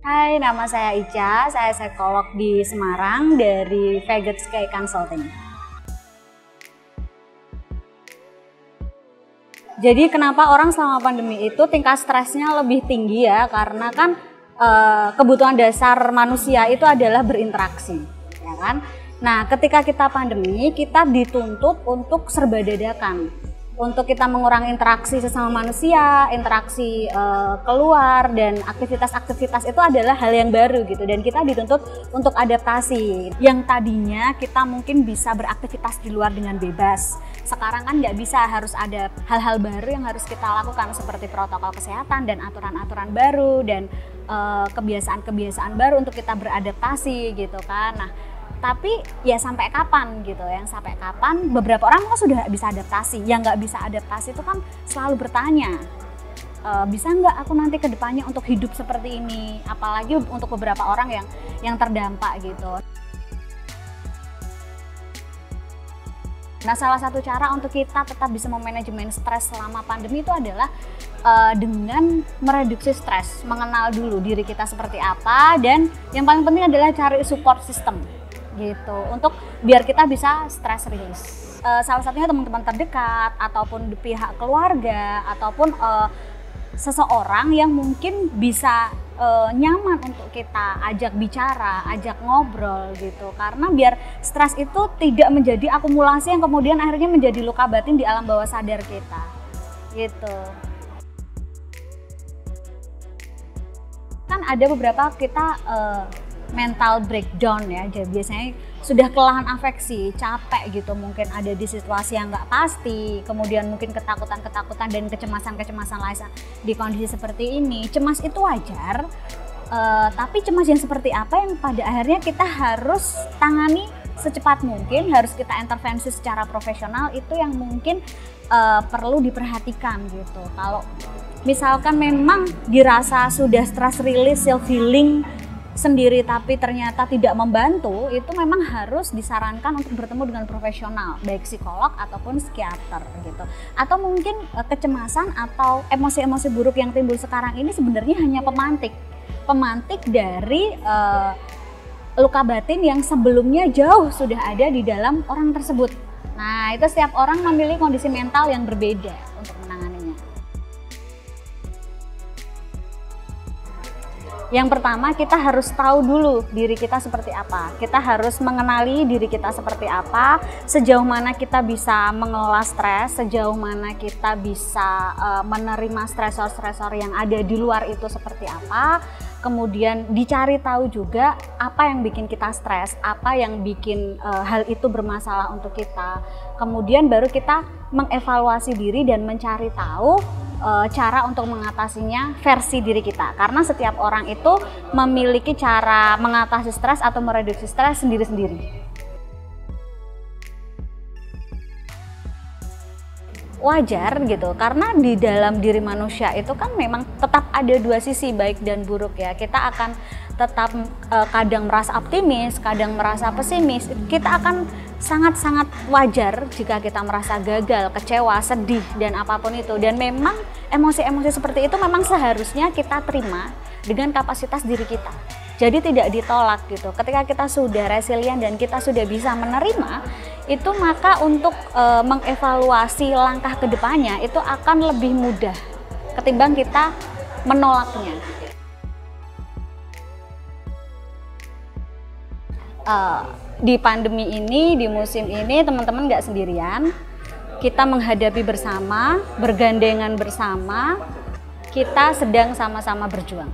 Hai, nama saya Ica, saya psikolog di Semarang dari Veget Sky Consulting. Jadi kenapa orang selama pandemi itu tingkat stresnya lebih tinggi ya? Karena kan kebutuhan dasar manusia itu adalah berinteraksi, ya kan? Nah, ketika kita pandemi, kita dituntut untuk serba dadakan. Untuk kita mengurangi interaksi sesama manusia, interaksi keluar, dan aktivitas-aktivitas itu adalah hal yang baru gitu, dan kita dituntut untuk adaptasi. Yang tadinya kita mungkin bisa beraktivitas di luar dengan bebas, sekarang kan nggak bisa, harus ada hal-hal baru yang harus kita lakukan seperti protokol kesehatan dan aturan-aturan baru dan kebiasaan-kebiasaan baru untuk kita beradaptasi gitu kan. Nah, tapi ya sampai kapan gitu, yang sampai kapan beberapa orang kan sudah bisa adaptasi, yang nggak bisa adaptasi itu kan selalu bertanya, bisa nggak aku nanti ke depannya untuk hidup seperti ini, apalagi untuk beberapa orang yang terdampak gitu. Nah, salah satu cara untuk kita tetap bisa memanajemen stres selama pandemi itu adalah dengan mereduksi stres, mengenal dulu diri kita seperti apa, dan yang paling penting adalah cari support system gitu, untuk biar kita bisa stress release. Salah satunya teman-teman terdekat, ataupun pihak keluarga, ataupun seseorang yang mungkin bisa nyaman untuk kita ajak bicara, ajak ngobrol gitu. Karena biar stres itu tidak menjadi akumulasi yang kemudian akhirnya menjadi luka batin di alam bawah sadar kita gitu. Kan ada beberapa kita mental breakdown ya, jadi biasanya sudah kelelahan afeksi, capek gitu, mungkin ada di situasi yang nggak pasti, kemudian mungkin ketakutan-ketakutan dan kecemasan-kecemasan lain di kondisi seperti ini. Cemas itu wajar, tapi cemas yang seperti apa yang pada akhirnya kita harus tangani secepat mungkin, harus kita intervensi secara profesional, itu yang mungkin perlu diperhatikan gitu. Kalau misalkan memang dirasa sudah stress release, self healing sendiri tapi ternyata tidak membantu, itu memang harus disarankan untuk bertemu dengan profesional, baik psikolog ataupun psikiater gitu. Atau mungkin kecemasan atau emosi-emosi buruk yang timbul sekarang ini sebenarnya hanya pemantik dari luka batin yang sebelumnya jauh sudah ada di dalam orang tersebut. Nah, itu setiap orang memiliki kondisi mental yang berbeda untuk menanganinya. Yang pertama, kita harus tahu dulu diri kita seperti apa. Kita harus mengenali diri kita seperti apa, sejauh mana kita bisa mengelola stres, sejauh mana kita bisa menerima stresor-stresor yang ada di luar itu seperti apa. Kemudian dicari tahu juga apa yang bikin kita stres, apa yang bikin hal itu bermasalah untuk kita. Kemudian baru kita mengevaluasi diri dan mencari tahu cara untuk mengatasinya versi diri kita. Karena setiap orang itu memiliki cara mengatasi stres atau mereduksi stres sendiri-sendiri. Wajar gitu, karena di dalam diri manusia itu kan memang tetap ada dua sisi, baik dan buruk ya. Kita akan tetap kadang merasa optimis, kadang merasa pesimis. Kita akan sangat-sangat wajar jika kita merasa gagal, kecewa, sedih, dan apapun itu. Dan memang emosi-emosi seperti itu memang seharusnya kita terima dengan kapasitas diri kita. Jadi tidak ditolak gitu. Ketika kita sudah resilient dan kita sudah bisa menerima itu, maka untuk mengevaluasi langkah kedepannya itu akan lebih mudah ketimbang kita menolaknya. Di pandemi ini, di musim ini, teman-teman nggak sendirian. Kita menghadapi bersama, bergandengan bersama, kita sedang sama-sama berjuang.